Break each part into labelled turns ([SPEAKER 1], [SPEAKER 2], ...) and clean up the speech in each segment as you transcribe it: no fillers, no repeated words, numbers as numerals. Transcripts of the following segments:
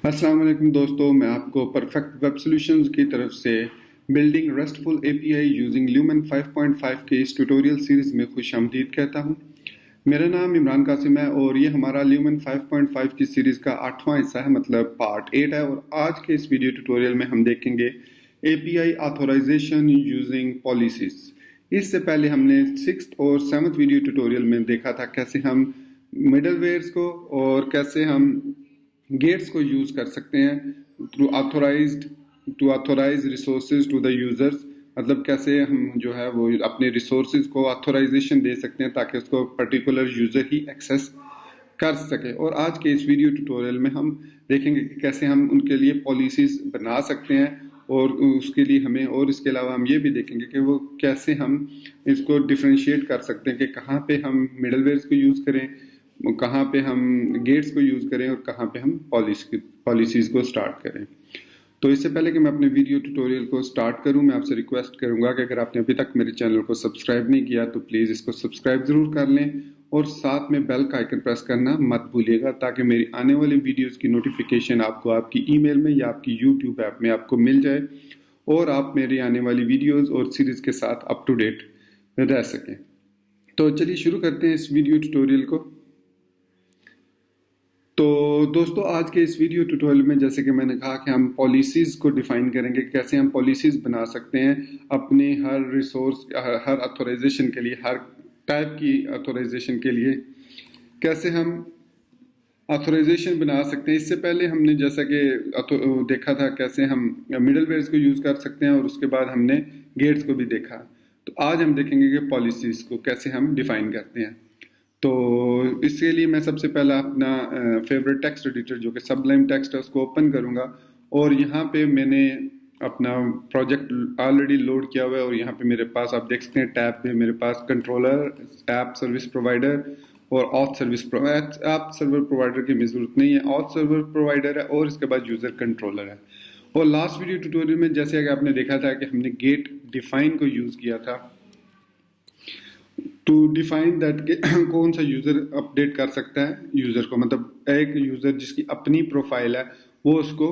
[SPEAKER 1] अस्सलाम वालेकुम दोस्तों, मैं आपको परफेक्ट वेब सॉल्यूशंस की तरफ से building restful API using lumen 5.5 के इस ट्यूटोरियल सीरीज में खुशामदीद कहता हूं। मेरा नाम इमरान कासिम है और ये हमारा ल्यूमन 5.5 की सीरीज का 8वां हिस्सा है, मतलब पार्ट 8 है। और आज के इस वीडियो ट्यूटोरियल में हम देखेंगे एपीआई ऑथराइजेशन यूजिंग पॉलिसीज। इससे पहले हमने 6th और 7th वीडियो ट्यूटोरियल में देखा था कैसे हम मिडलवेयर्स को और कैसे हम गेट्स को यूज कर सकते हैं to authorize resources to the users. मतलब कैसे हम जो है वो अपने रिसोर्सेज को ऑथोराइजेशन दे सकते हैं ताकि उसको पर्टिकुलर यूजर ही एक्सेस कर सके। और आज के इस वीडियो ट्यूटोरियल में हम देखेंगे कि कैसे हम उनके लिए पॉलिसीज बना सकते हैं और उसके लिए हमें, और इसके अलावा हम ये भी देखेंगे कि वो कैसे हम इसको डिफ्रेंशिएट कर सकते हैं कि कहाँ पे हम मिडलवेयर्स को यूज करें, कहाँ पे हम गेट्स को यूज करें और कहाँ पे हम पॉलिसीज को स्टार्ट करें। तो इससे पहले कि मैं अपने वीडियो ट्यूटोरियल को स्टार्ट करूं, मैं आपसे रिक्वेस्ट करूंगा कि अगर आपने अभी तक मेरे चैनल को सब्सक्राइब नहीं किया तो प्लीज़ इसको सब्सक्राइब ज़रूर कर लें और साथ में बेल का आइकन प्रेस करना मत भूलिएगा ताकि मेरी आने वाली वीडियोस की नोटिफिकेशन आपको आपकी ईमेल में या आपकी यूट्यूब ऐप में आपको मिल जाए और आप मेरी आने वाली वीडियोज़ और सीरीज़ के साथ अप टू डेट रह सकें। तो चलिए शुरू करते हैं इस वीडियो ट्यूटोरियल को। तो दोस्तों, आज के इस वीडियो ट्यूटोरियल में जैसे कि मैंने कहा कि हम पॉलिसीज़ को डिफाइन करेंगे, कैसे हम पॉलिसीज़ बना सकते हैं अपने हर रिसोर्स, हर ऑथराइजेशन के लिए, हर टाइप की ऑथराइजेशन के लिए कैसे हम ऑथराइजेशन बना सकते हैं। इससे पहले हमने जैसा कि देखा था कैसे हम मिडलवेयर्स को यूज़ कर सकते हैं और उसके बाद हमने गेट्स को भी देखा। तो आज हम देखेंगे कि पॉलिसीज़ को कैसे हम डिफाइन करते हैं। तो इसके लिए मैं सबसे पहला अपना फेवरेट टेक्स्ट एडिटर जो कि सबलाइम टेक्स्ट है उसको ओपन करूंगा और यहाँ पे मैंने अपना प्रोजेक्ट ऑलरेडी लोड किया हुआ है और यहाँ पे मेरे पास आप देख सकते हैं टैब पे मेरे पास कंट्रोलर, ऐप सर्विस प्रोवाइडर और auth service provider. App server provider की जरूरत नहीं है, ऑथ सर्वर प्रोवाइडर है और इसके बाद यूजर कंट्रोलर है। और लास्ट वीडियो ट्यूटोरियल में जैसे कि आपने देखा था कि हमने गेट डिफाइन को यूज किया था टू डिफाइन दैट के कौन सा यूजर अपडेट कर सकता है यूजर को, मतलब एक यूजर जिसकी अपनी प्रोफाइल है वो उसको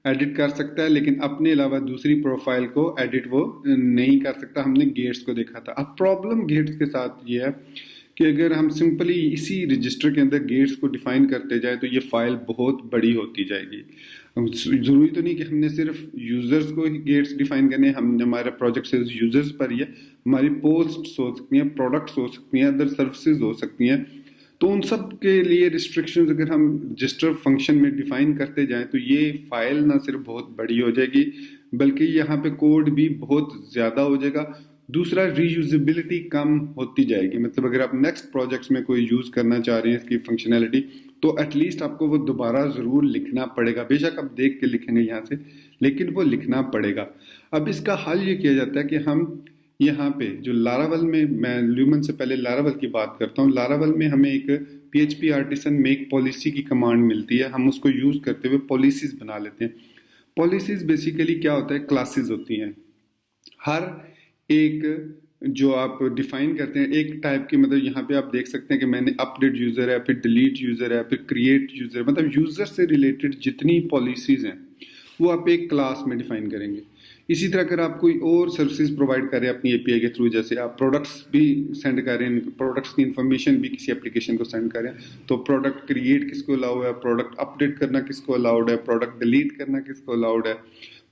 [SPEAKER 1] एडिट कर सकता है लेकिन अपने अलावा दूसरी प्रोफाइल को एडिट वो नहीं कर सकता। हमने गेट्स को देखा था। अब प्रॉब्लम गेट्स के साथ ये है कि अगर हम सिंपली इसी रजिस्टर के अंदर गेट्स को डिफाइन करते जाए तो ये फाइल बहुत बड़ी होती जाएगी। जरूरी तो नहीं कि हमने सिर्फ यूजर्स को ही गेट्स डिफाइन करने हैं, हम हमारा प्रोजेक्ट सिर्फ यूजर्स पर ही है। हमारी पोस्ट्स हो सकती हैं, प्रोडक्ट्स हो सकती हैं, अदर सर्विसेज हो सकती हैं। तो उन सब के लिए रिस्ट्रिक्शंस अगर हम रजिस्टर फंक्शन में डिफाइन करते जाएं तो ये फाइल ना सिर्फ बहुत बड़ी हो जाएगी बल्कि यहाँ पे कोड भी बहुत ज़्यादा हो जाएगा। दूसरा, रीयूजेबिलिटी कम होती जाएगी। मतलब अगर आप नेक्स्ट प्रोजेक्ट्स में कोई यूज़ करना चाह रहे हैं इसकी फंक्शनैलिटी तो एटलीस्ट आपको वो दोबारा ज़रूर लिखना पड़ेगा। बेशक आप देख के लिखेंगे यहाँ से, लेकिन वो लिखना पड़ेगा। अब इसका हल ये किया जाता है कि हम यहाँ पे जो लारावल में, मैं ल्यूमन से पहले लारावल की बात करता हूँ। लारावल में हमें एक PHP आर्टिसन मेक पॉलिसी की कमांड मिलती है, हम उसको यूज़ करते हुए पॉलिसीज बना लेते हैं। पॉलिसीज बेसिकली क्या होता है, क्लासेस होती हैं। हर एक जो आप डिफाइन करते हैं एक टाइप की, मतलब यहाँ पे आप देख सकते हैं कि मैंने अपडेट यूजर है, फिर डिलीट यूजर है, फिर क्रिएट यूजर, मतलब यूजर से रिलेटेड जितनी पॉलिसीज हैं वो आप एक क्लास में डिफाइन करेंगे। इसी तरह अगर आप कोई और सर्विसेज प्रोवाइड कर रहे हैं अपनी एपीआई के थ्रू, जैसे आप प्रोडक्ट्स भी सेंड कर रहे हैं, प्रोडक्ट्स की इन्फॉर्मेशन भी किसी एप्लीकेशन को सेंड कर रहे हैं, तो प्रोडक्ट क्रिएट किसको अलाउड है, प्रोडक्ट अपडेट करना किसको अलाउड है, प्रोडक्ट डिलीट करना किसको अलाउड है,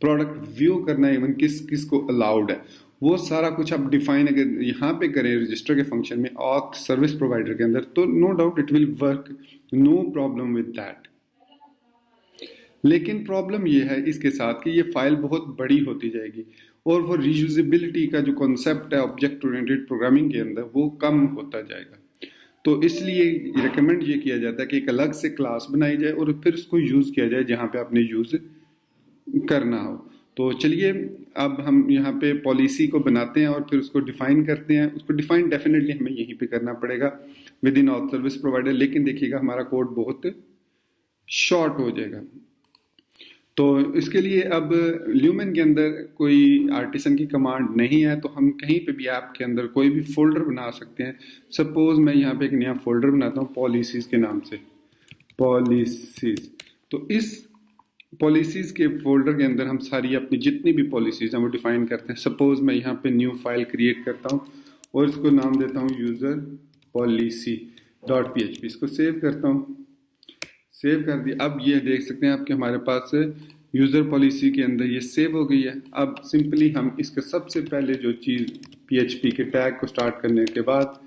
[SPEAKER 1] प्रोडक्ट व्यू करना इवन किसको अलाउड है, वो सारा कुछ आप डिफाइन अगर यहाँ पे करें रजिस्टर के फंक्शन में ऑथ सर्विस प्रोवाइडर के अंदर तो no doubt it will work, no problem with that. लेकिन प्रॉब्लम ये है इसके साथ कि ये फाइल बहुत बड़ी होती जाएगी और वो रीयूजेबिलिटी का जो कॉन्सेप्ट है ऑब्जेक्ट ओरिएंटेड प्रोग्रामिंग के अंदर वो कम होता जाएगा। तो इसलिए रिकमेंड ये किया जाता है कि एक अलग से क्लास बनाई जाए और फिर उसको यूज किया जाए जहाँ पे आपने यूज करना हो। तो चलिए अब हम यहाँ पे पॉलिसी को बनाते हैं और फिर उसको डिफाइन करते हैं। उसको डिफाइन डेफिनेटली हमें यहीं पे करना पड़ेगा with in auth service provider, लेकिन देखिएगा हमारा कोड बहुत शॉर्ट हो जाएगा। तो इसके लिए अब ल्यूमन के अंदर कोई आर्टिसन की कमांड नहीं है तो हम कहीं पे भी ऐप के अंदर कोई भी फोल्डर बना सकते हैं। सपोज मैं यहाँ पे एक नया फोल्डर बनाता हूँ पॉलिसीज के नाम से, पॉलिसीज। तो इस पॉलिसीज़ के फोल्डर के अंदर हम सारी अपनी जितनी भी पॉलिसीज़ हैं वो डिफाइन करते हैं। सपोज़ मैं यहाँ पे न्यू फाइल क्रिएट करता हूँ और इसको नाम देता हूँ यूज़र पॉलिसी .php। इसको सेव करता हूँ, सेव कर दिया। अब ये देख सकते हैं आपके हमारे पास यूज़र पॉलिसी के अंदर ये सेव हो गई है। अब सिंपली हम इसके सबसे पहले जो चीज़ PHP के टैग को स्टार्ट करने के बाद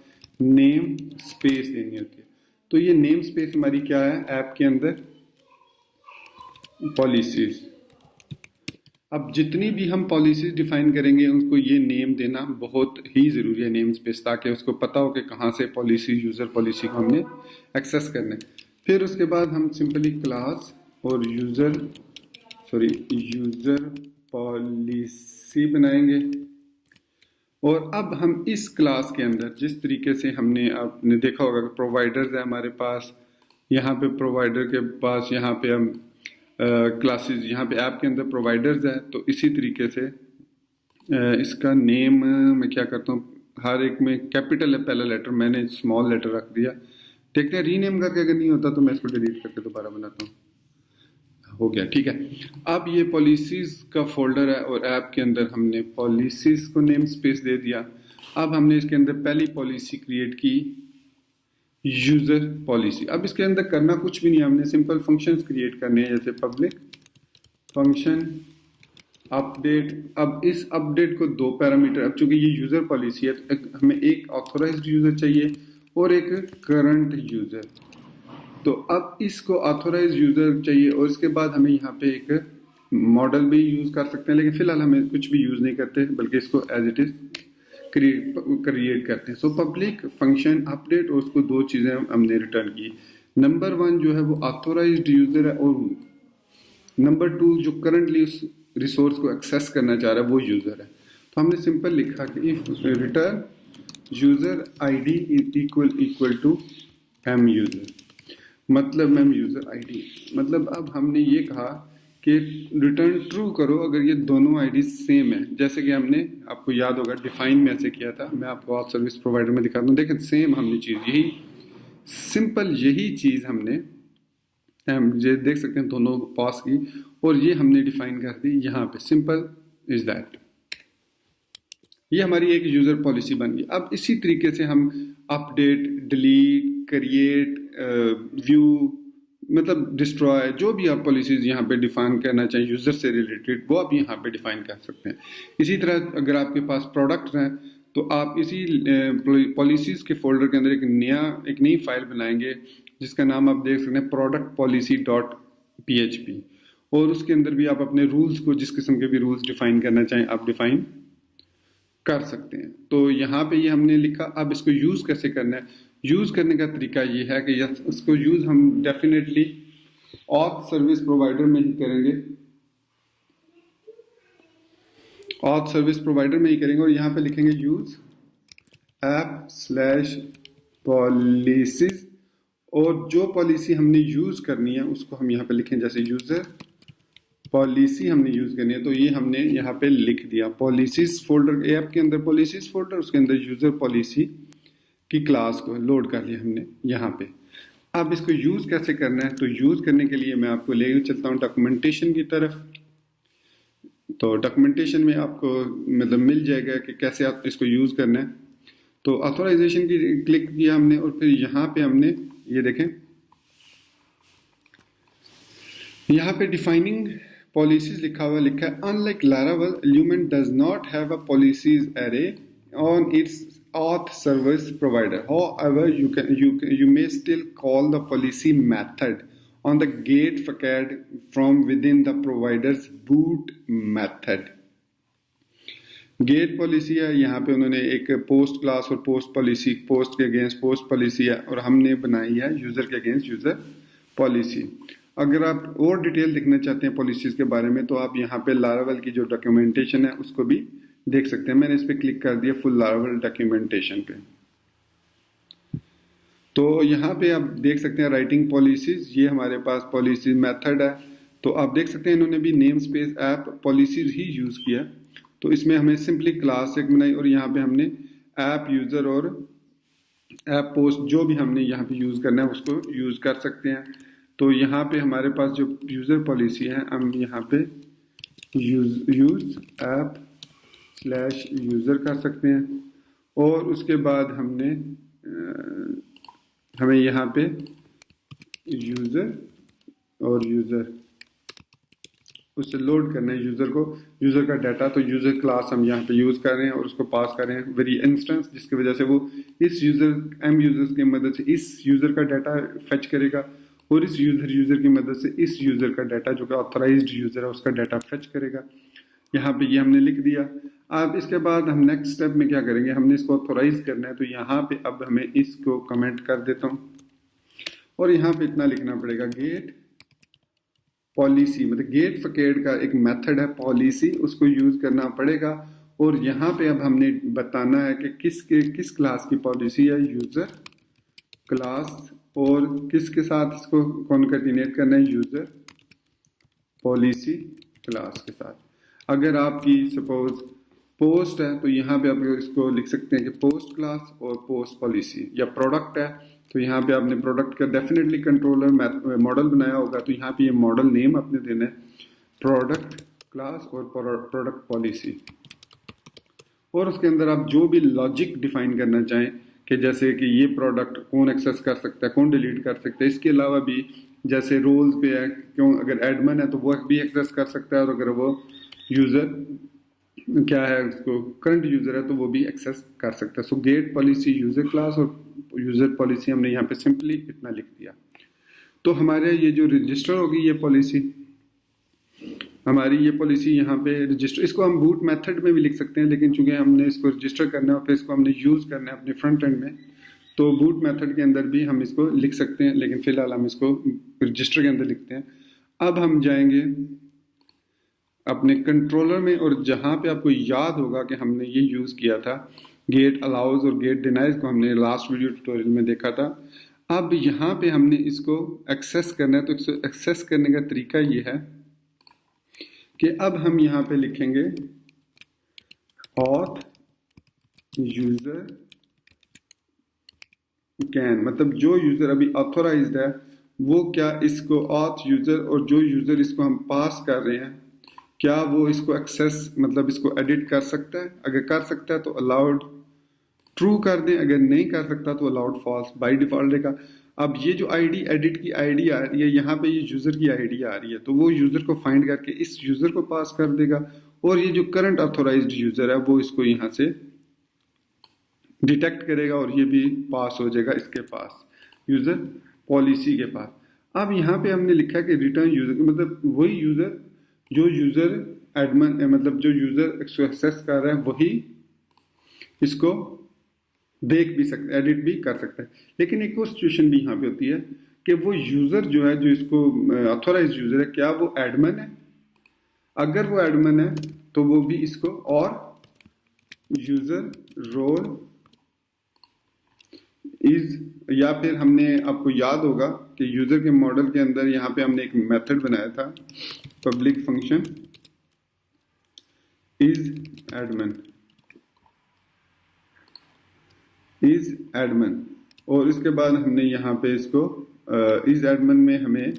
[SPEAKER 1] नेम स्पेस देनी होती है। तो ये नेम स्पेस हमारी क्या है ऐप के अंदर, पॉलिसीज़। अब जितनी भी हम पॉलिसीज़ डिफाइन करेंगे उनको ये नेम देना बहुत ही ज़रूरी है, नेम स्पेस, ताकि उसको पता हो कि कहाँ से पॉलिसी, यूज़र पॉलिसी को हमने एक्सेस करना है। फिर उसके बाद हम सिंपली क्लास और यूज़र पॉलिसी बनाएंगे। और अब हम इस क्लास के अंदर जिस तरीके से आपने देखा होगा कि प्रोवाइडर्स है हमारे पास, यहाँ पे प्रोवाइडर के पास यहाँ पे हम क्लासेस, यहाँ पे ऐप के अंदर प्रोवाइडर्स है। तो इसी तरीके से इसका नेम मैं क्या करता हूँ, हर एक में कैपिटल है पहला लेटर, मैंने स्मॉल लेटर रख दिया। देखते हैं रीनेम करके अगर नहीं होता तो मैं इसको डिलीट करके दोबारा बनाता हूँ। हो गया, ठीक है। अब ये पॉलिसीज़ का फोल्डर है और ऐप के अंदर हमने पॉलिसीज़ को नेम स्पेस दे दिया। अब हमने इसके अंदर पहली पॉलिसी क्रिएट की, यूज़र पॉलिसी। अब इसके अंदर करना कुछ भी नहीं, हमने सिंपल फंक्शंस क्रिएट करने हैं, जैसे पब्लिक फंक्शन अपडेट। अब इस अपडेट को 2 पैरामीटर, अब चूंकि ये यूज़र पॉलिसी है तो हमें एक ऑथोराइज्ड यूज़र चाहिए और एक करंट यूज़र। तो अब इसको ऑथोराइज्ड यूज़र चाहिए और इसके बाद हमें यहाँ पे एक मॉडल भी यूज़ कर सकते हैं, लेकिन फिलहाल हमें कुछ भी यूज़ नहीं करते बल्कि इसको एज इट इज़ क्रिएट करते हैं। सो पब्लिक फंक्शन अपडेट, और उसको 2 चीज़ें हमने रिटर्न की। नंबर 1 जो है वो ऑथोराइज्ड यूज़र है और नंबर 2 जो करंटली उस रिसोर्स को एक्सेस करना चाह रहा है वो यूज़र है। तो हमने सिंपल लिखा कि if return user ID is equal to M user, मतलब मैम यूज़र ID, मतलब अब हमने ये कहा कि रिटर्न ट्रू करो अगर ये दोनों आईडी सेम है। जैसे कि हमने, आपको याद होगा डिफाइन में ऐसे किया था, मैं आपको आप सर्विस प्रोवाइडर में दिखाता हूँ। देखें सेम हमने चीज़, यही सिंपल यही चीज़ हमने ये देख सकते हैं दोनों पास की, और ये हमने डिफाइन कर दी यहाँ पे, सिंपल इज दैट। ये हमारी एक यूज़र पॉलिसी बन गई। अब इसी तरीके से हम अपडेट, डिलीट, क्रिएट, व्यू, मतलब डिस्ट्रॉय, जो भी आप पॉलिसीज़ यहाँ पे डिफाइन करना चाहें यूज़र से रिलेटेड, वो आप यहाँ पे डिफाइन कर सकते हैं। इसी तरह अगर आपके पास प्रोडक्ट हैं तो आप इसी पॉलिसीज़ के फोल्डर के अंदर एक नई फाइल बनाएंगे जिसका नाम आप देख सकते हैं प्रोडक्ट पॉलिसी .php, और उसके अंदर भी आप अपने रूल्स को, जिस किस्म के भी रूल्स डिफाइन करना चाहें आप डिफाइन कर सकते हैं। तो यहाँ पे ये हमने लिखा। अब इसको यूज़ कैसे करना है, यूज़ करने का तरीका ये है कि इसको यूज़ हम डेफिनेटली ऑथ सर्विस प्रोवाइडर में ही करेंगे, ऑथ सर्विस प्रोवाइडर में ही करेंगे, और यहाँ पे लिखेंगे यूज़ app/policies, और जो पॉलिसी हमने यूज़ करनी है उसको हम यहाँ पे लिखें, जैसे यूज़र पॉलिसी हमने यूज़ करनी है तो ये हमने यहाँ पे लिख दिया। पॉलिसीज़ फोल्डर, ऐप के अंदर पॉलिसीज़ फोल्डर, उसके अंदर यूज़र पॉलिसी की क्लास को लोड कर लिया हमने यहाँ पे। अब इसको यूज़ कैसे करना है, तो यूज़ करने के लिए मैं आपको ले चलता हूँ डॉक्यूमेंटेशन की तरफ। तो डॉक्यूमेंटेशन में आपको मतलब मिल जाएगा कि कैसे आप इसको यूज़ करना है। तो ऑथोराइजेशन की क्लिक किया हमने, और फिर यहाँ पे हमने ये देखें, यहाँ पे डिफाइनिंग पॉलिसीज लिखा है unlike Laravel, Lumen does not have a policies array on its auth service provider. However, you may still call the policy method on the get facade from within the provider's boot method. Get policy है, यहाँ पे उन्होंने एक post class और post policy, post के against post policy है, और हमने बनाई है यूज़र के अगेंस्ट यूज़र पॉलिसी। अगर आप और डिटेल देखना चाहते हैं पॉलिसीज़ के बारे में तो आप यहाँ पे Laravel की जो डॉक्यूमेंटेशन है उसको भी देख सकते हैं। मैंने इस पर क्लिक कर दिया फुल Laravel डॉक्यूमेंटेशन पे। तो यहाँ पे आप देख सकते हैं राइटिंग पॉलिसीज़, ये हमारे पास पॉलिसी मेथड है। तो आप देख सकते हैं इन्होंने भी नेम स्पेस ऐप पॉलिसीज़ ही यूज़ किया। तो इसमें हमें सिंपली क्लास एक बनाई, और यहाँ पे हमने ऐप यूज़र और ऐप पोस्ट जो भी हमने यहाँ पे यूज़ करना है उसको यूज़ कर सकते हैं। तो यहाँ पे हमारे पास जो यूज़र पॉलिसी है, हम यहाँ पे यूज़ ऐप स्लैश यूज़र कर सकते हैं और उसके बाद हमें यहाँ पे यूज़र और यूज़र उससे लोड करना है यूज़र का डाटा। तो यूज़र क्लास हम यहाँ पे यूज़ कर रहे हैं और उसको पास कर रहे हैं वेरी इंस्टेंस, जिसकी वजह से वो इस यूज़र्स की मदद से इस यूज़र का डाटा फेच करेगा और इस यूज़र की मदद से इस यूज़र का डाटा जो कि ऑथराइज्ड यूज़र है उसका डाटा फेच करेगा। यहाँ पे ये हमने लिख दिया। अब इसके बाद हम नेक्स्ट स्टेप में क्या करेंगे, हमने इसको ऑथोराइज करना है। तो यहाँ पे अब हमें इसको कमेंट कर देता हूँ और यहाँ पे इतना लिखना पड़ेगा, गेट पॉलिसी, मतलब गेट फकेड का एक मेथड है पॉलिसी, उसको यूज करना पड़ेगा। और यहाँ पे अब हमने बताना है कि किस क्लास की पॉलिसी है, यूजर क्लास, और किसके साथ इसको कॉन्कैटिनेट करना है, यूजर पॉलिसी क्लास के साथ। अगर आपकी सपोज पोस्ट है तो यहाँ पे आप इसको लिख सकते हैं कि पोस्ट क्लास और पोस्ट पॉलिसी, या प्रोडक्ट है तो यहाँ पे आपने प्रोडक्ट का डेफिनेटली कंट्रोलर मॉडल बनाया होगा, तो यहाँ पे ये मॉडल नेम आपने देना है प्रोडक्ट क्लास और प्रोडक्ट पॉलिसी। और उसके अंदर आप जो भी लॉजिक डिफाइन करना चाहें कि जैसे कि ये प्रोडक्ट कौन एक्सेस कर सकता है, कौन डिलीट कर सकता है। इसके अलावा भी जैसे रोल्स पे है, क्यों अगर एडमिन है तो वो भी एक्सेस कर सकता है, और अगर वो यूज़र क्या है उसको करंट यूज़र है तो वो भी एक्सेस कर सकता है। सो गेट पॉलिसी यूज़र क्लास और यूज़र पॉलिसी हमने यहाँ पे सिंपली इतना लिख दिया। तो हमारे ये जो रजिस्टर होगी ये पॉलिसी, हमारी ये पॉलिसी यहाँ पे रजिस्टर, इसको हम बूट मेथड में भी लिख सकते हैं, लेकिन चूंकि हमने इसको रजिस्टर करना है और फिर इसको हमने यूज़ करना है अपने फ्रंट एंड में, तो बूट मेथड के अंदर भी हम इसको लिख सकते हैं, लेकिन फिलहाल हम इसको रजिस्टर के अंदर लिखते हैं। अब हम जाएंगे अपने कंट्रोलर में, और जहाँ पे आपको याद होगा कि हमने ये यूज़ किया था गेट अलाउज और गेट डिनाइज को, हमने लास्ट वीडियो ट्यूटोरियल में देखा था। अब यहाँ पे हमने इसको एक्सेस करना है, तो इसको एक्सेस करने का तरीका ये है कि अब हम यहाँ पे लिखेंगे ऑथ यूजर कैन, मतलब जो यूजर अभी ऑथोराइज्ड है वो क्या इसको ऑथ यूजर, और जो यूजर इसको हम पास कर रहे हैं क्या वो इसको एक्सेस मतलब इसको एडिट कर सकता है। अगर कर सकता है तो अलाउड ट्रू कर दें, अगर नहीं कर सकता तो अलाउड फॉल्स बाय डिफॉल्ट देगा। अब ये जो आईडी एडिट की आईडी आ रही है, यहाँ पे ये यूज़र की आईडी आ रही है, तो वो यूज़र को फाइंड करके इस यूज़र को पास कर देगा, और ये जो करंट ऑथोराइज्ड यूज़र है वो इसको यहाँ से डिटेक्ट करेगा और ये भी पास हो जाएगा इसके पास, यूज़र पॉलिसी के पास। अब यहाँ पे हमने लिखा कि रिटर्न यूज़र, मतलब वही यूज़र जो यूज़र एडमिन, मतलब जो यूज़र एक्सेस कर रहा है वही इसको देख भी सकते, एडिट भी कर सकता है। लेकिन एक और सिचुएशन भी यहाँ पे होती है कि वो यूज़र जो है, जो इसको ऑथोराइज्ड यूज़र है, क्या वो एडमिन है। अगर वो एडमिन है तो वो भी इसको, और यूज़र रोल इज, या फिर हमने, आपको याद होगा कि यूज़र के मॉडल के अंदर यहाँ पे हमने एक मेथड बनाया था पब्लिक फंक्शन इज एडमिन, और इसके बाद हमने यहाँ पे इसको इज एडमिन में हमें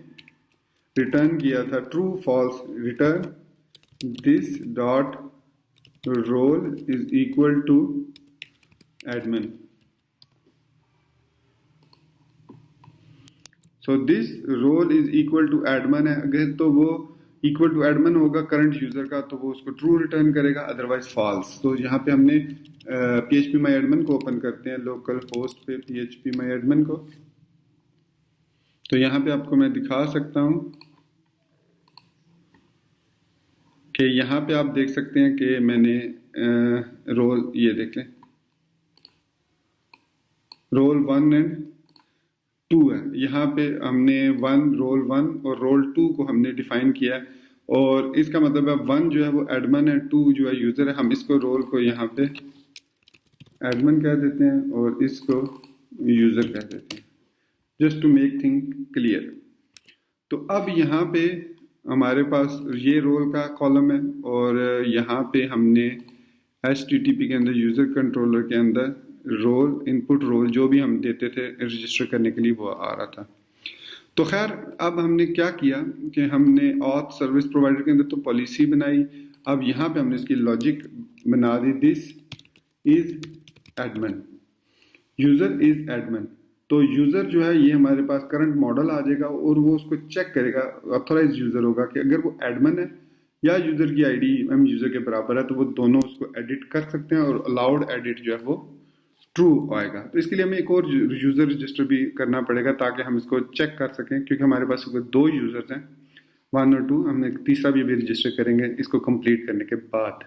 [SPEAKER 1] रिटर्न किया था true false, return this dot role is equal to admin. So this role is equal to admin है, अगर तो वो इक्वल टू एडमिन होगा करंट यूजर का तो वो उसको ट्रू रिटर्न करेगा, अदरवाइज फॉल्स। तो यहाँ पे हमने PHP माई एडमिन को ओपन करते हैं लोकल होस्ट पे PHP माई एडमिन को। तो यहाँ पे आपको मैं दिखा सकता हूँ कि यहाँ पे आप देख सकते हैं कि मैंने रोल, ये देख लें, रोल 1 एंड 2 है। यहाँ पे हमने रोल 1 और रोल 2 को हमने डिफाइन किया है, और इसका मतलब है 1 जो है वो एडमिन है, 2 जो है यूज़र है। हम इसको रोल को यहाँ पे एडमिन कह देते हैं और इसको यूज़र कह देते हैं, just to make thing clear. तो अब यहाँ पे हमारे पास ये रोल का कॉलम है, और यहाँ पे हमने HTTP के अंदर यूज़र कंट्रोलर के अंदर रोल, इनपुट रोल जो भी हम देते थे रजिस्टर करने के लिए वो आ रहा था। तो खैर अब हमने क्या किया कि हमने ऑथ सर्विस प्रोवाइडर के अंदर तो पॉलिसी बनाई। अब यहाँ पे हमने इसकी लॉजिक बना दी, this is admin, user is admin. तो यूजर जो है ये हमारे पास करंट मॉडल आ जाएगा और वो उसको चेक करेगा, ऑथोराइज यूजर होगा कि अगर वो एडमिन है या यूजर की आईडी एम यूजर के बराबर है तो वो दोनों उसको एडिट कर सकते हैं और अलाउड एडिट जो है वो ट्रू आएगा। तो इसके लिए हमें एक और यूजर रजिस्टर भी करना पड़ेगा ताकि हम इसको चेक कर सकें, क्योंकि हमारे पास दो यूजर्स हैं, 1 और 2। हमने तीसरा भी अभी रजिस्टर करेंगे इसको कंप्लीट करने के बाद।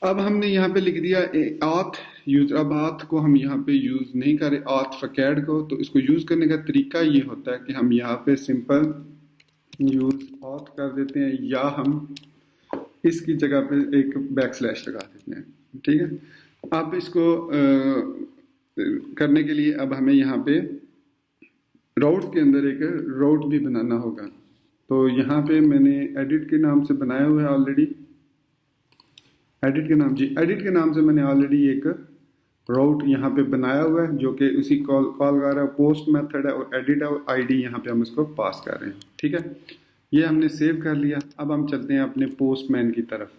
[SPEAKER 1] अब हमने यहाँ पे लिख दिया ऑथ यूजर। अब ऑथ को हम यहाँ पे यूज नहीं करें ऑथ फकैड को, तो इसको यूज करने का तरीका ये होता है कि हम यहाँ पे सिंपल यूज ऑथ कर देते हैं या हम इसकी जगह पे एक बैकस्लैश लगा देते हैं, ठीक है। अब इसको करने के लिए अब हमें यहाँ पे राउट के अंदर एक राउट भी बनाना होगा। तो यहाँ पे मैंने एडिट के नाम से बनाया हुआ है ऑलरेडी, एडिट के नाम से मैंने ऑलरेडी एक राउट यहाँ पे बनाया हुआ है जो कि उसी कॉल कर रहा है, पोस्ट मेथड है और एडिट है और आईडी यहाँ पे हम इसको पास कर रहे हैं, ठीक है। ये हमने सेव कर लिया। अब हम चलते हैं अपने पोस्टमैन की तरफ।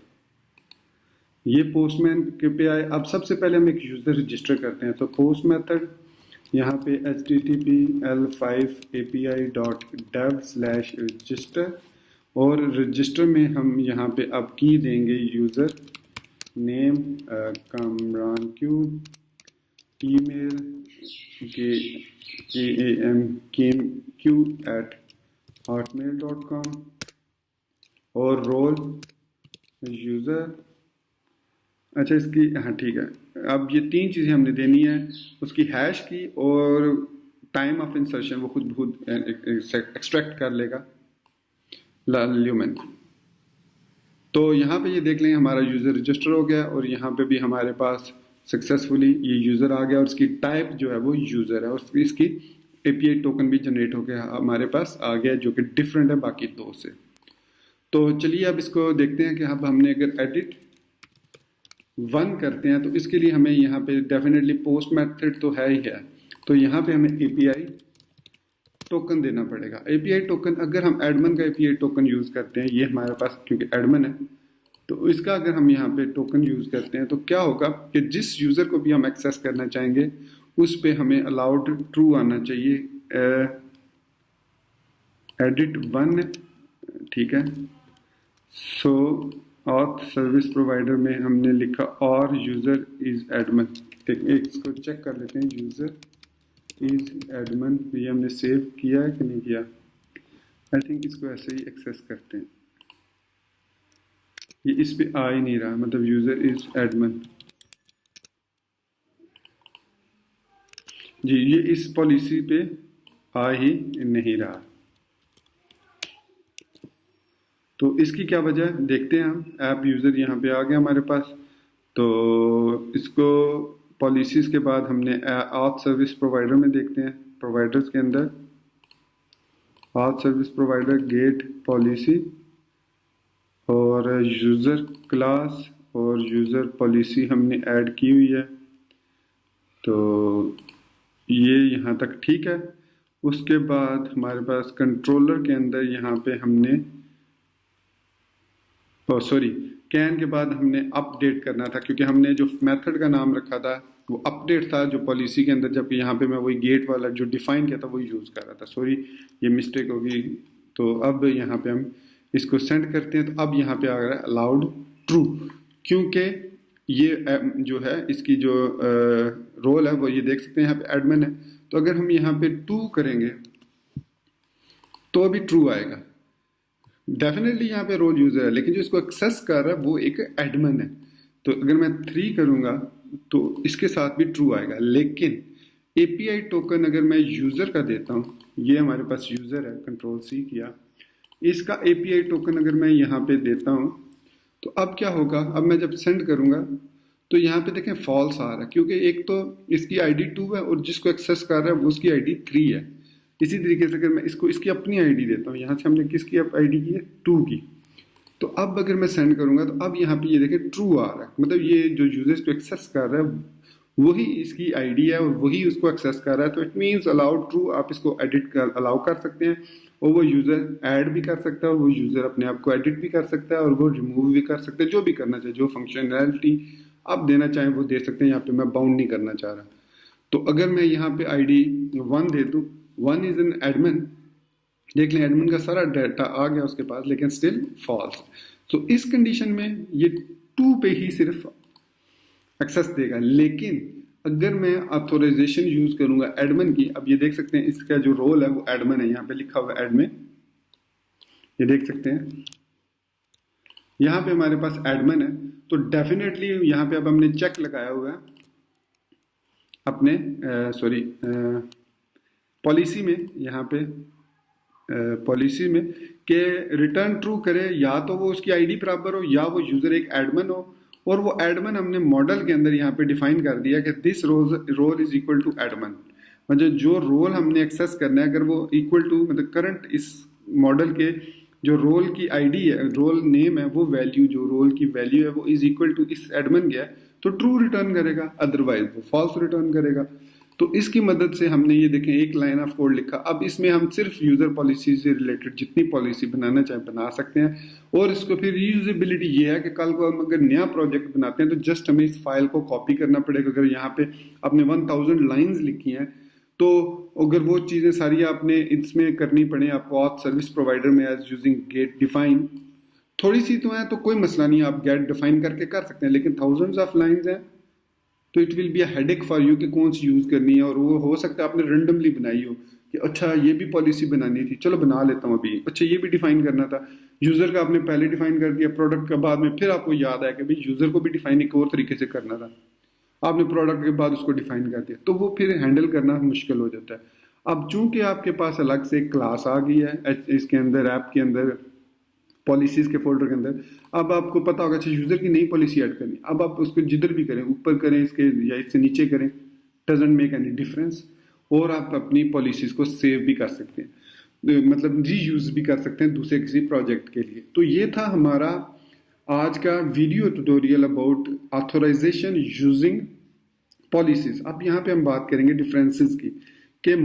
[SPEAKER 1] ये पोस्टमैन के पे आए। अब सबसे पहले हम एक यूजर रजिस्टर करते हैं। तो पोस्ट मेथड यहाँ पे http://api.dev/register और रजिस्टर में हम यहाँ पे अब की देंगे user name Kamran Q, email kamq@hotmail.com और रोल यूजर। अच्छा इसकी, हाँ ठीक है। अब ये 3 चीज़ें हमने देनी है, उसकी हैश की और टाइम ऑफ इंसर्शन वो खुद एक्सट्रैक्ट कर लेगा ल्यूमेन। तो यहाँ पे ये देख लें हमारा यूज़र रजिस्टर हो गया और यहाँ पे भी हमारे पास सक्सेसफुली ये यूज़र आ गया और इसकी टाइप जो है वो यूज़र है और इसकी एपीआई टोकन भी जनरेट हो गया हमारे पास आ गया जो कि डिफरेंट है बाकी 2 से। तो चलिए अब इसको देखते हैं कि अब हमने अगर एडिट 1 करते हैं तो इसके लिए हमें यहाँ पे डेफिनेटली पोस्ट मेथड तो है ही है, तो यहाँ पे हमें एपीआई टोकन देना पड़ेगा। एपीआई टोकन अगर हम एडमिन का एपीआई टोकन यूज़ करते हैं, ये हमारे पास क्योंकि एडमिन है तो इसका अगर हम यहाँ पे टोकन यूज़ करते हैं तो क्या होगा कि जिस यूज़र को भी हम एक्सेस करना चाहेंगे उस पे हमें अलाउड ट्रू आना चाहिए, एडिट 1, ठीक है। सो ऑथ सर्विस प्रोवाइडर में हमने लिखा और यूज़र इज़ एडमिन। एक इसको चेक कर लेते हैं, यूज़र इज़ एडमिन ये हमने सेव किया है कि नहीं किया। आई थिंक इसको ऐसे ही एक्सेस करते हैं, ये इस पे आ ही नहीं रहा, मतलब यूज़र इज़ एडमिन जी, ये इस पॉलिसी पे आ ही नहीं रहा। तो इसकी क्या वजह देखते हैं हम। ऐप यूज़र यहाँ पे आ गया हमारे पास। तो इसको पॉलिसीज़ के बाद हमने ऑथ सर्विस प्रोवाइडर में देखते हैं। प्रोवाइडर्स के अंदर auth service provider get policy और यूज़र क्लास और यूज़र पॉलिसी हमने ऐड की हुई है। तो ये यहाँ तक ठीक है। उसके बाद हमारे पास कंट्रोलर के अंदर यहाँ पे हमने कैन के बाद हमने अपडेट करना था, क्योंकि हमने जो मेथड का नाम रखा था वो अपडेट था जो पॉलिसी के अंदर, जबकि यहाँ पे मैं वही गेट वाला जो डिफाइन किया था वही यूज़ कर रहा था। सॉरी ये मिस्टेक होगी। तो अब यहाँ पे हम इसको सेंड करते हैं। तो अब यहाँ पे आ रहा है अलाउड ट्रू, क्योंकि ये जो है इसकी जो रोल है वो ये देख सकते हैं यहाँ पे एडमिन है। तो अगर हम यहाँ पे 2 करेंगे तो अभी ट्रू आएगा। डेफिनेटली यहाँ पे रोल यूजर है लेकिन जो इसको एक्सेस कर रहा है वो एक एडमिन है। तो अगर मैं 3 करूँगा तो इसके साथ भी ट्रू आएगा। लेकिन एपीआई टोकन अगर मैं यूज़र का देता हूँ, ये हमारे पास यूज़र है, कंट्रोल C किया, इसका एपीआई टोकन अगर मैं यहाँ पे देता हूँ तो अब क्या होगा, अब मैं जब सेंड करूँगा तो यहाँ पे देखें फॉल्स आ रहा है, क्योंकि एक तो इसकी आईडी 2 है और जिसको एक्सेस कर रहा है वो उसकी आईडी 3 है। इसी तरीके से अगर मैं इसको इसकी अपनी आईडी देता हूँ, यहाँ से हमने किसकी आईडी की है 2 की, तो अब अगर मैं सेंड करूँगा तो अब यहाँ पे ये देखें ट्रू आ रहा है, मतलब ये जो यूजर्स को एक्सेस कर रहा है वही इसकी आईडी है और वही उसको एक्सेस कर रहा है, तो इट मीन्स अलाउड ट्रू, आप इसको एडिट कर अलाउ कर सकते हैं और वो यूज़र ऐड भी कर सकता है और वो यूज़र अपने आप को एडिट भी कर सकता है और वो रिमूव भी कर सकते हैं, जो भी करना चाहिए, जो फंक्शनैलिटी आप देना चाहें वो दे सकते हैं। यहाँ पे मैं बाउंड नहीं करना चाह रहा। तो अगर मैं यहाँ पे आईडी 1 दे दूँ, 1 इज एन एडमिन, देख लें एडमिन का सारा डाटा आ गया उसके पास, लेकिन स्टिल फॉल्स। तो इस कंडीशन में ये 2 पे ही सिर्फ एक्सेस देगा। लेकिन अगर मैं ऑथोराइजेशन यूज करूंगा एडमिन की, अब ये देख सकते हैं इसका जो रोल है वो एडमिन है, यहाँ पे लिखा हुआ है एडमिन, ये देख सकते हैं यहाँ पे हमारे पास एडमिन है। तो डेफिनेटली यहाँ पे अब हमने चेक लगाया हुआ है अपने पॉलिसी में, यहाँ पे पॉलिसी में कि रिटर्न ट्रू करे, या तो वो उसकी आईडी बराबर हो या वो यूजर एक एडमिन हो। और वो एडमिन हमने मॉडल के अंदर यहाँ पे डिफाइन कर दिया कि this role is equal to admin, मतलब जो रोल हमने एक्सेस करना है अगर वो इक्वल टू मतलब करंट इस मॉडल के जो रोल की आईडी है, रोल नेम है, वो वैल्यू जो रोल की वैल्यू है वो इज इक्वल टू इस एडमिन के है, तो ट्रू रिटर्न करेगा, अदरवाइज वो फॉल्स रिटर्न करेगा। तो इसकी मदद से हमने ये देखें एक लाइन ऑफ कोड लिखा। अब इसमें हम सिर्फ यूजर पॉलिसी से रिलेटेड जितनी पॉलिसी बनाना चाहें बना सकते हैं। और इसको फिर रीयूजेबिलिटी ये है कि कल को हम अगर नया प्रोजेक्ट बनाते हैं तो जस्ट हमें इस फाइल को कॉपी करना पड़ेगा। अगर यहाँ पे आपने 1000 लाइंस लिखी हैं तो अगर वो चीज़ें सारी आपने इसमें करनी पड़े आपको ऑथ सर्विस प्रोवाइडर में एज यूजिंग गेट डिफाइन, थोड़ी सी तो है तो कोई मसला नहीं, आप गेट डिफाइन करके कर सकते हैं। लेकिन थाउजेंड्स ऑफ लाइंस हैं तो it will be a headache for you कि कौन सी यूज़ करनी है। और वो हो सकता है आपने रेंडमली बनाई हो कि अच्छा ये भी पॉलिसी बनानी थी, चलो बना लेता हूँ अभी, अच्छा ये भी डिफाइन करना था। यूज़र का आपने पहले डिफाइन कर दिया, प्रोडक्ट का बाद में फिर आपको याद आया कि भाई यूज़र को भी डिफाइन एक और तरीके से करना था, आपने प्रोडक्ट के बाद उसको डिफाइन कर दिया, तो वो फिर हैंडल करना मुश्किल हो जाता है। अब चूंकि आपके पास अलग से एक क्लास आ गई है इसके अंदर, ऐप के अंदर, पॉलिसीज के फोल्डर के अंदर, अब आपको पता होगा अच्छा यूजर की नई पॉलिसी ऐड करनी, अब आप उसको जिधर भी करें, ऊपर करें इसके या इससे नीचे करें, डजेंट मेक एनी डिफरेंस। और आप अपनी पॉलिसीज को सेव भी कर सकते हैं, मतलब री यूज भी कर सकते हैं दूसरे किसी प्रोजेक्ट के लिए। तो ये था हमारा आज का video tutorial about authorization using policies. अब यहाँ पे हम बात करेंगे डिफरेंसेस की कि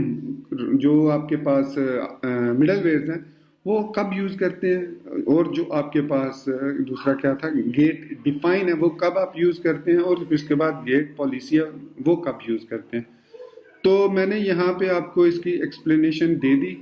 [SPEAKER 1] जो आपके पास मिडलवेयर्स हैं वो कब यूज करते हैं, और जो आपके पास दूसरा क्या था गेट डिफाइन है वो कब आप यूज करते हैं, और उसके बाद गेट पॉलिसी है वो कब यूज करते हैं। तो मैंने यहाँ पे आपको इसकी एक्सप्लेनेशन दे दी।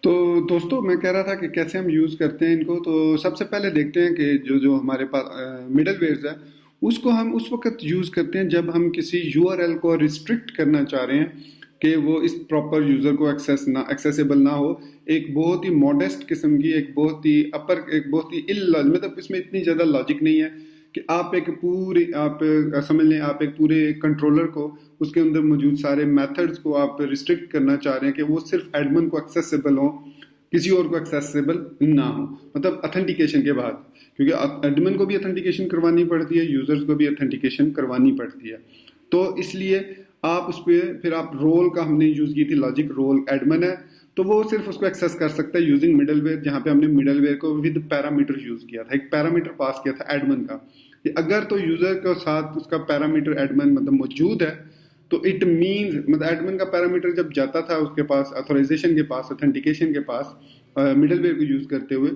[SPEAKER 1] तो दोस्तों मैं कह रहा था कि कैसे हम यूज़ करते हैं इनको। तो सबसे पहले देखते हैं कि जो हमारे पास मिडलवेयर्स है उसको हम उस वक्त यूज़ करते हैं जब हम किसी यूआरएल को रिस्ट्रिक्ट करना चाह रहे हैं कि वो इस प्रॉपर यूज़र को एक्सेसिबल ना हो। एक बहुत ही मॉडेस्ट किस्म की, एक बहुत ही मतलब इसमें इतनी ज़्यादा लॉजिक नहीं है कि आप समझ लें आप एक पूरे कंट्रोलर को उसके अंदर मौजूद सारे मेथड्स को आप रिस्ट्रिक्ट करना चाह रहे हैं कि वो सिर्फ एडमिन को एक्सेसिबल हो, किसी और को एक्सेसिबल ना हो, मतलब अथेंटिकेशन के बाद, क्योंकि एडमिन को भी अथेंटिकेशन करवानी पड़ती है, यूजर्स को भी अथेंटिकेशन करवानी पड़ती है। तो इसलिए आप उस पर फिर आप रोल का हमने यूज की थी लॉजिक, रोल एडमिन है तो वो सिर्फ उसको एक्सेस कर सकता है यूजिंग मिडलवेयर, जहाँ पे हमने मिडलवेयर को विद पैरामीटर यूज किया था, एक पैरामीटर पास किया था एडमिन का कि अगर तो यूजर के साथ उसका पैरामीटर एडमिन मतलब मौजूद है तो इट मींस मतलब एडमिन का पैरामीटर जब जाता था उसके पास ऑथराइजेशन के पास, ऑथेंटिकेशन के पास मिडलवेयर को यूज करते हुए,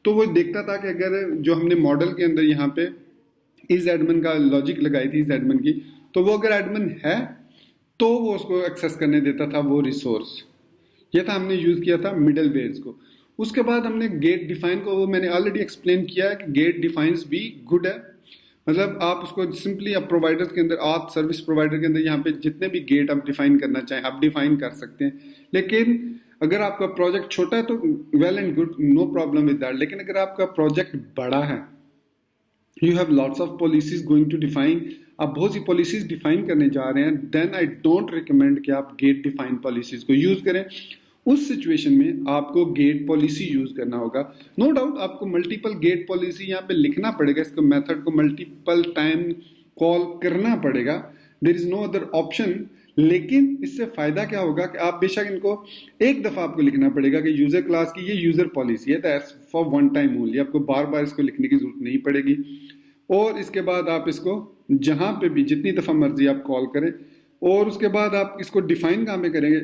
[SPEAKER 1] तो वो देखता था कि अगर जो हमने मॉडल के अंदर यहाँ पे इस एडमिन का लॉजिक लगाई थी इस एडमिन की, तो वो अगर एडमिन है तो वो उसको एक्सेस करने देता था वो रिसोर्स। ये था हमने यूज किया था मिडलवेयर्स को। उसके बाद हमने गेट डिफाइन को, वो मैंने ऑलरेडी एक्सप्लेन किया है कि गेट डिफाइंस भी गुड है, मतलब आप उसको सिंपली आप प्रोवाइडर्स के अंदर, आप सर्विस प्रोवाइडर के अंदर यहाँ पे जितने भी गेट आप डिफाइन करना चाहें आप डिफाइन कर सकते हैं। लेकिन अगर आपका प्रोजेक्ट छोटा है तो well and good, no problem with that. लेकिन अगर आपका प्रोजेक्ट बड़ा है, you have lots of policies going to define, आप बहुत सी पॉलिसीज डिफाइन करने जा रहे हैं, देन आई डोंट रिकमेंड कि आप गेट डिफाइन पॉलिसीज को यूज करें। उस सिचुएशन में आपको गेट पॉलिसी यूज करना होगा। नो डाउट आपको मल्टीपल गेट पॉलिसी यहाँ पे लिखना पड़ेगा, इसको मेथड को मल्टीपल टाइम कॉल करना पड़ेगा, there is no other option. लेकिन इससे फायदा क्या होगा कि आप बेशक इनको एक दफा आपको लिखना पड़ेगा कि यूजर क्लास की ये यूजर पॉलिसी है, that's for one time only, आपको बार बार इसको लिखने की जरूरत नहीं पड़ेगी। और इसके बाद आप इसको जहां पे भी जितनी दफा मर्जी आप कॉल करें, और उसके बाद आप इसको डिफाइन कहाँ पे करेंगे,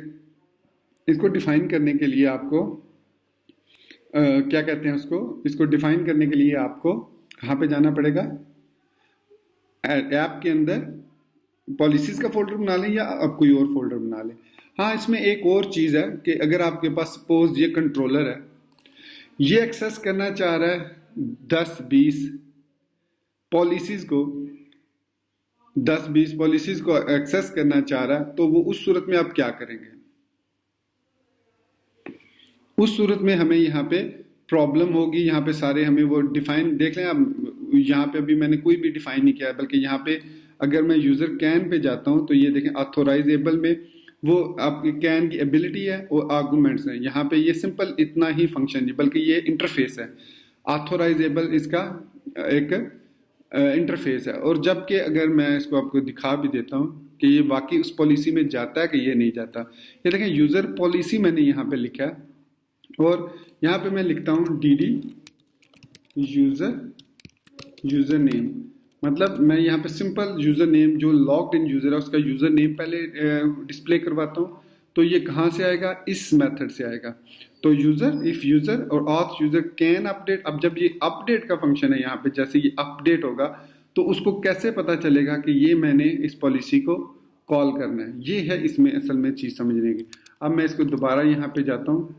[SPEAKER 1] इसको डिफाइन करने के लिए आपको क्या कहते हैं उसको, इसको डिफाइन करने के लिए आपको कहाँ पे जाना पड़ेगा, ऐप के अंदर पॉलिसीज का फोल्डर बना लें या आप कोई और फोल्डर बना लें। हाँ, इसमें एक और चीज़ है कि अगर आपके पास सपोज ये कंट्रोलर है, ये एक्सेस करना चाह रहा है 10-20 पॉलिसीज को, 10-20 पॉलिसीज को एक्सेस करना चाह रहा है, तो वो उस सूरत में आप क्या करेंगे? उस सूरत में हमें यहाँ पे प्रॉब्लम होगी, यहाँ पे सारे हमें वो डिफाइन देख लें आप, यहाँ पे अभी मैंने कोई भी डिफाइन नहीं किया है, बल्कि यहाँ पे अगर मैं यूजर कैन पे जाता हूँ तो ये देखें ऑथोराइजेबल में वो आपकी कैन की एबिलिटी है और आर्गुमेंट्स हैं। यहाँ पे ये सिंपल इतना ही फंक्शन नहीं, बल्कि ये इंटरफेस है, ऑथोराइजेबल इसका एक इंटरफेस है। और जबकि अगर मैं इसको आपको दिखा भी देता हूँ कि ये वाकई उस पॉलिसी में जाता है कि ये नहीं जाता, ये देखें यूजर पॉलिसी मैंने यहाँ पे लिखा है, और यहाँ पे मैं लिखता हूँ dd यूजर नेम, मतलब मैं यहाँ पे सिंपल यूजर नेम जो लॉग्ड इन यूजर है उसका यूजर नेम पहले डिस्प्ले करवाता हूँ। तो ये कहाँ से आएगा, इस मेथड से आएगा। तो यूजर, इफ यूजर और ऑथ यूजर कैन अपडेट, अब जब ये अपडेट का फंक्शन है यहाँ पे, जैसे ये अपडेट होगा तो उसको कैसे पता चलेगा कि ये मैंने इस पॉलिसी को कॉल करना है, ये है इसमें असल में चीज समझने की। अब मैं इसको दोबारा यहाँ पे जाता हूँ,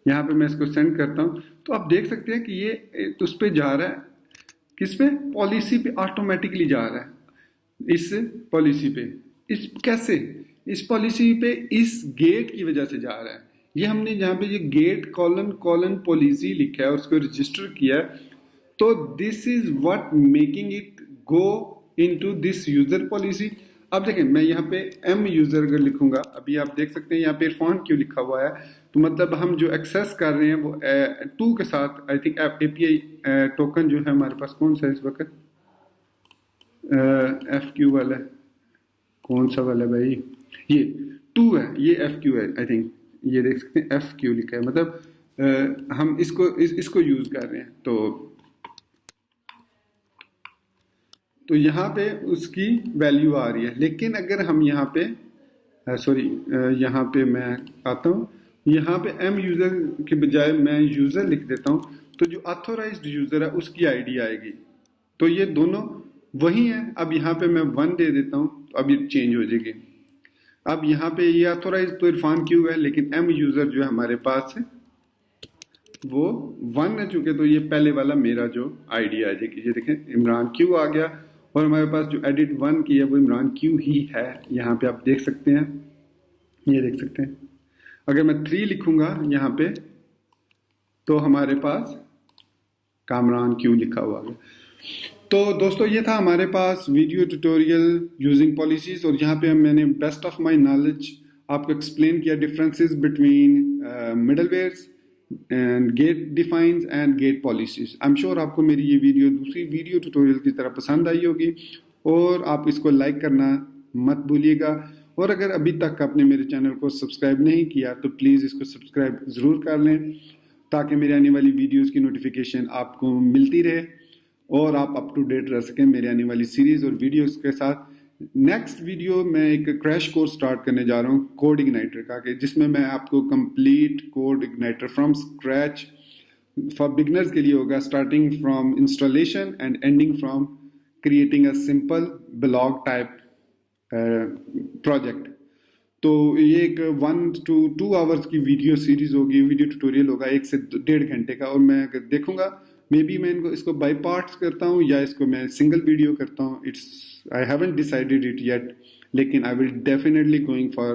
[SPEAKER 1] यहाँ पे मैं इसको सेंड करता हूँ, तो आप देख सकते हैं कि ये उस पे जा रहा है, किस पे, पॉलिसी पे ऑटोमेटिकली जा रहा है, इस पॉलिसी पे। इस कैसे, इस पॉलिसी पे इस गेट की वजह से जा रहा है। ये हमने जहाँ पे ये गेट कॉलन पॉलिसी लिखा है और उसको रजिस्टर किया है, तो this is what making it go into this user policy. अब देखें मैं यहाँ पे एम यूजर अगर लिखूंगा, अभी आप देख सकते हैं यहाँ पे इरफान क्यों लिखा हुआ है, तो मतलब हम जो एक्सेस कर रहे हैं वो 2 के साथ, आई थिंक एपीआई टोकन जो है हमारे पास कौन सा है इस वक्त, एफ क्यू वाला, कौन सा वाला भाई, ये 2 है, ये एफ क्यू है आई थिंक, ये देख सकते हैं एफ क्यू लिखा है, मतलब हम इसको यूज कर रहे हैं। तो यहाँ पे उसकी वैल्यू आ रही है। लेकिन अगर हम यहाँ पे यहाँ पे मैं आता हूँ, यहाँ पे एम यूजर के बजाय मैं यूजर लिख देता हूँ, तो जो ऑथोराइज्ड यूजर है उसकी आईडी आएगी। तो ये दोनों वही है। अब यहाँ पे मैं 1 दे देता हूँ, तो अब ये चेंज हो जाएगी। अब यहाँ पे ये ऑथोराइज तो इरफान क्यू है, लेकिन एम यूजर जो है हमारे पास है वो 1 है चुके, तो ये पहले वाला मेरा जो आईडी आ जाएगी। ये देखें इमरान क्यू आ गया, और हमारे पास जो एडिट 1 की है वो इमरान क्यू ही है। यहाँ पे आप देख सकते हैं, ये देख सकते हैं। अगर मैं 3 लिखूंगा यहाँ पे, तो हमारे पास कामरान क्यू लिखा हुआ है। तो दोस्तों ये था हमारे पास वीडियो ट्यूटोरियल यूजिंग पॉलिसीज, और यहाँ पे मैंने बेस्ट ऑफ माय नॉलेज आपको एक्सप्लेन किया differences between middlewares and gate defines and gate policies. I am sure आपको मेरी ये वीडियो दूसरी वीडियो ट्यूटोरियल की तरह पसंद आई होगी, और आप इसको लाइक करना मत भूलिएगा। और अगर अभी तक आपने मेरे चैनल को सब्सक्राइब नहीं किया तो प्लीज़ इसको सब्सक्राइब ज़रूर कर लें, ताकि मेरे आने वाली वीडियोज़ की नोटिफिकेशन आपको मिलती रहे और आप अप टू डेट रह सकें मेरे आने वाली सीरीज़ और वीडियोज़ के साथ। नेक्स्ट वीडियो मैं एक क्रैश कोर्स स्टार्ट करने जा रहा हूँ कोड इग्नाइटर का, जिसमें मैं आपको complete code igniter from scratch for beginners के लिए होगा, starting from installation and ending from creating a simple blog type project. तो ये एक 1 to 2 आवर्स की वीडियो सीरीज होगी, वीडियो ट्यूटोरियल होगा 1 से 1.5 घंटे का। और मैं अगर देखूंगा मे बी मैं इसको बाय पार्ट्स करता हूँ या इसको मैं सिंगल वीडियो करता हूँ, it's I haven't decided it yet, लेकिन I will definitely going for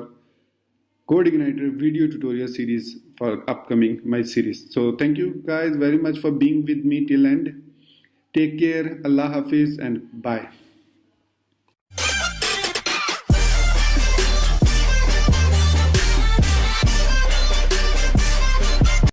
[SPEAKER 1] CodeIgniter video tutorial series for upcoming my series. So thank you guys very much for being with me till end. Take care, Allah Hafiz and bye.